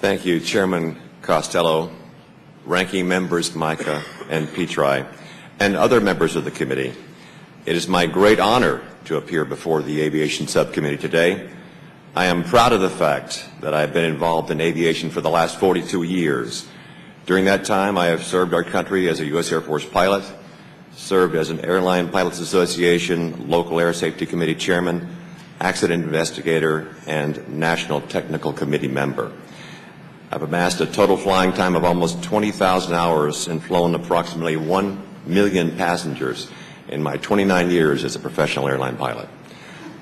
Thank you, Chairman Costello, Ranking Members Micah and Petri, and other members of the committee. It is my great honor to appear before the Aviation Subcommittee today. I am proud of the fact that I have been involved in aviation for the last 42 years. During that time, I have served our country as a U.S. Air Force pilot, served as an Airline Pilots Association Local Air Safety Committee Chairman, accident investigator, and National Technical Committee member. I've amassed a total flying time of almost 20,000 hours and flown approximately 1 million passengers in my 29 years as a professional airline pilot.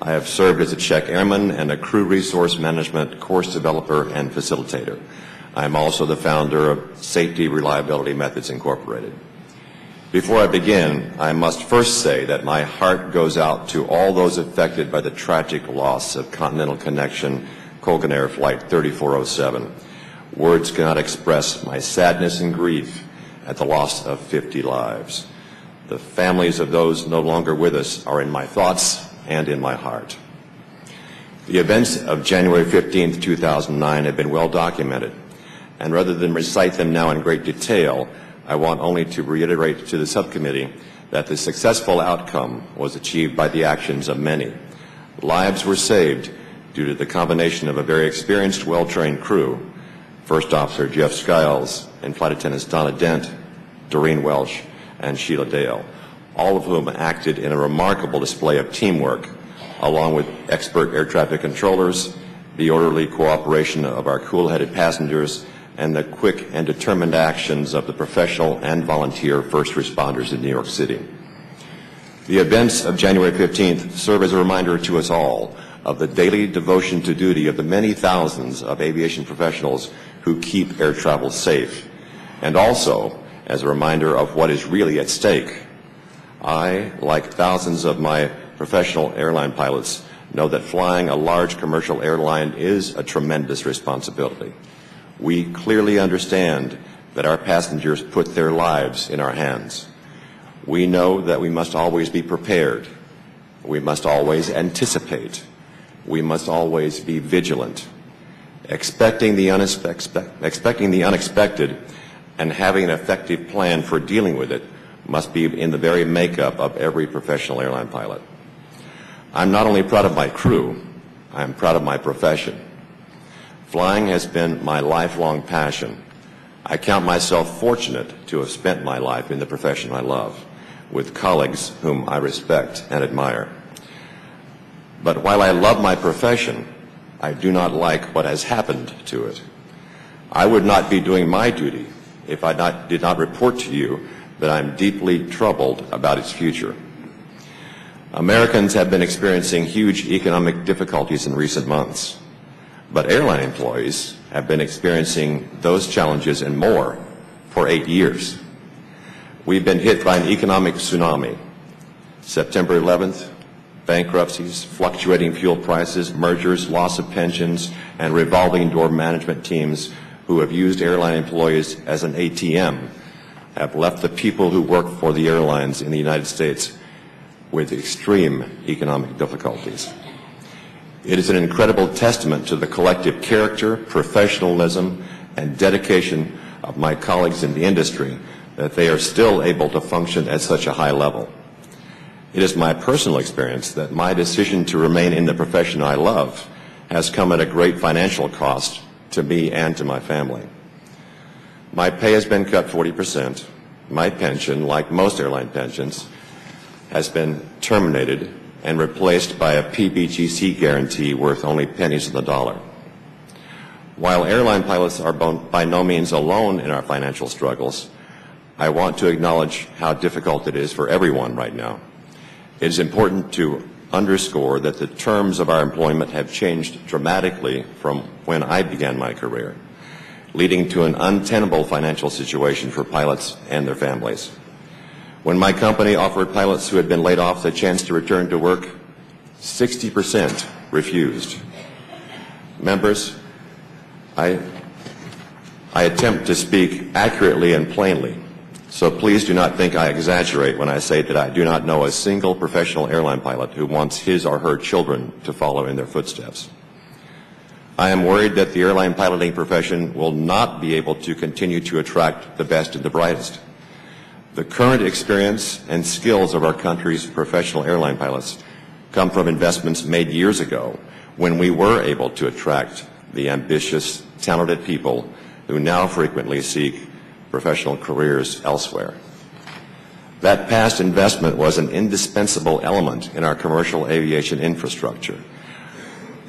I have served as a check airman and a crew resource management course developer and facilitator. I am also the founder of Safety Reliability Methods Incorporated. Before I begin, I must first say that my heart goes out to all those affected by the tragic loss of Continental Connection Colgan Air Flight 3407. Words cannot express my sadness and grief at the loss of 50 lives. The families of those no longer with us are in my thoughts and in my heart. The events of January 15, 2009 have been well documented, and rather than recite them now in great detail, I want only to reiterate to the subcommittee that the successful outcome was achieved by the actions of many. Lives were saved due to the combination of a very experienced, well-trained crew, First Officer Jeff Skiles and Flight Attendants Donna Dent, Doreen Welsh, and Sheila Dale, all of whom acted in a remarkable display of teamwork, along with expert air traffic controllers, the orderly cooperation of our cool-headed passengers, and the quick and determined actions of the professional and volunteer first responders in New York City. The events of January 15th serve as a reminder to us all of the daily devotion to duty of the many thousands of aviation professionals who keep air travel safe, and also as a reminder of what is really at stake. I, like thousands of my professional airline pilots, know that flying a large commercial airline is a tremendous responsibility. We clearly understand that our passengers put their lives in our hands. We know that we must always be prepared. We must always anticipate. We must always be vigilant. Expecting the unexpected and having an effective plan for dealing with it must be in the very makeup of every professional airline pilot. I'm not only proud of my crew, I'm proud of my profession. Flying has been my lifelong passion. I count myself fortunate to have spent my life in the profession I love, with colleagues whom I respect and admire. But while I love my profession, I do not like what has happened to it. I would not be doing my duty if I did not report to you that I'm deeply troubled about its future. Americans have been experiencing huge economic difficulties in recent months, but airline employees have been experiencing those challenges and more for 8 years. We've been hit by an economic tsunami. September 11th, bankruptcies, fluctuating fuel prices, mergers, loss of pensions, and revolving door management teams who have used airline employees as an ATM have left the people who work for the airlines in the United States with extreme economic difficulties. It is an incredible testament to the collective character, professionalism, and dedication of my colleagues in the industry that they are still able to function at such a high level. It is my personal experience that my decision to remain in the profession I love has come at a great financial cost to me and to my family. My pay has been cut 40%. My pension, like most airline pensions, has been terminated and replaced by a PBGC guarantee worth only pennies on the dollar. While airline pilots are by no means alone in our financial struggles, I want to acknowledge how difficult it is for everyone right now. It is important to underscore that the terms of our employment have changed dramatically from when I began my career, leading to an untenable financial situation for pilots and their families. When my company offered pilots who had been laid off the chance to return to work, 60% refused. Members, I attempt to speak accurately and plainly, so please do not think I exaggerate when I say that I do not know a single professional airline pilot who wants his or her children to follow in their footsteps. I am worried that the airline piloting profession will not be able to continue to attract the best and the brightest. The current experience and skills of our country's professional airline pilots come from investments made years ago when we were able to attract the ambitious, talented people who now frequently seek professional careers elsewhere. That past investment was an indispensable element in our commercial aviation infrastructure,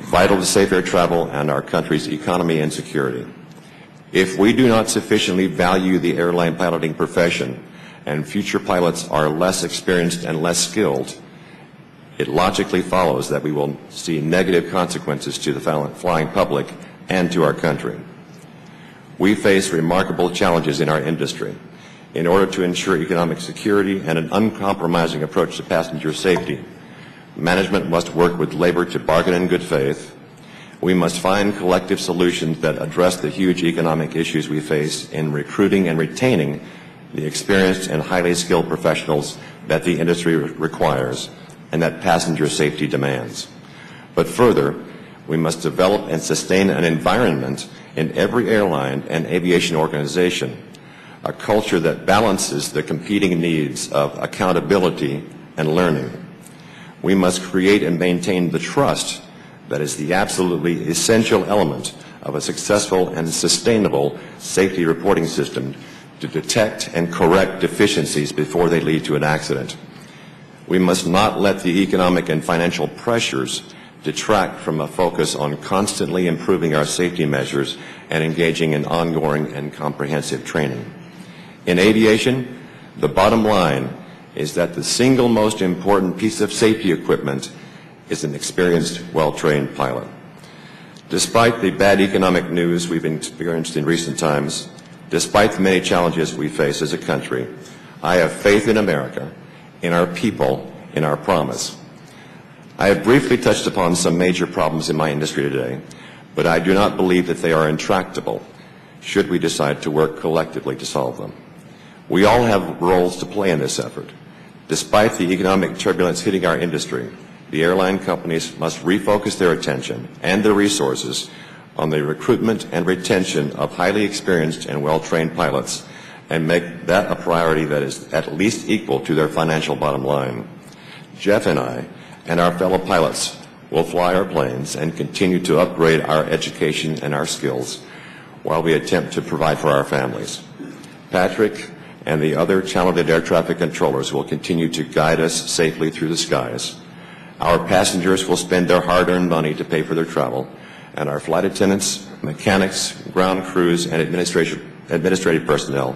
vital to safe air travel and our country's economy and security. If we do not sufficiently value the airline piloting profession and future pilots are less experienced and less skilled, it logically follows that we will see negative consequences to the flying public and to our country. We face remarkable challenges in our industry. In order to ensure economic security and an uncompromising approach to passenger safety, management must work with labor to bargain in good faith. We must find collective solutions that address the huge economic issues we face in recruiting and retaining the experienced and highly skilled professionals that the industry requires and that passenger safety demands. But further, we must develop and sustain an environment in every airline and aviation organization, a culture that balances the competing needs of accountability and learning. We must create and maintain the trust that is the absolutely essential element of a successful and sustainable safety reporting system to detect and correct deficiencies before they lead to an accident. We must not let the economic and financial pressures detract from a focus on constantly improving our safety measures and engaging in ongoing and comprehensive training. In aviation, the bottom line is that the single most important piece of safety equipment is an experienced, well-trained pilot. Despite the bad economic news we've experienced in recent times, despite the many challenges we face as a country, I have faith in America, in our people, in our promise. I have briefly touched upon some major problems in my industry today, but I do not believe that they are intractable should we decide to work collectively to solve them. We all have roles to play in this effort. Despite the economic turbulence hitting our industry, the airline companies must refocus their attention and their resources on the recruitment and retention of highly experienced and well-trained pilots and make that a priority that is at least equal to their financial bottom line. Jeff and I and our fellow pilots will fly our planes and continue to upgrade our education and our skills while we attempt to provide for our families. Patrick and the other talented air traffic controllers will continue to guide us safely through the skies. Our passengers will spend their hard-earned money to pay for their travel, and our flight attendants, mechanics, ground crews, and administrative personnel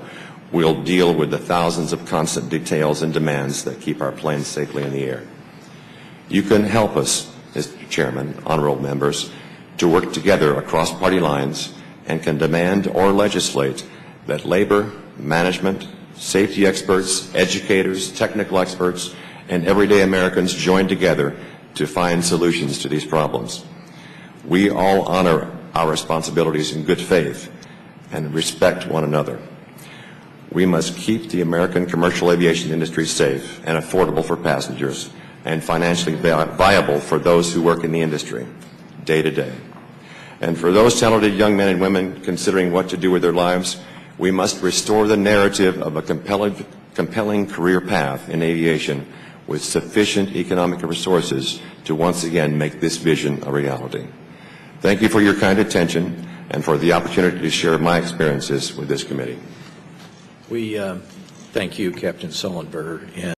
will deal with the thousands of constant details and demands that keep our planes safely in the air. You can help us, Mr. Chairman, honorable members, to work together across party lines and can demand or legislate that labor, management, safety experts, educators, technical experts, and everyday Americans join together to find solutions to these problems. We all honor our responsibilities in good faith and respect one another. We must keep the American commercial aviation industry safe and affordable for passengers and financially viable for those who work in the industry day to day. And for those talented young men and women considering what to do with their lives, we must restore the narrative of a compelling career path in aviation with sufficient economic resources to once again make this vision a reality. Thank you for your kind attention and for the opportunity to share my experiences with this committee. We thank you, Captain Sullenberger.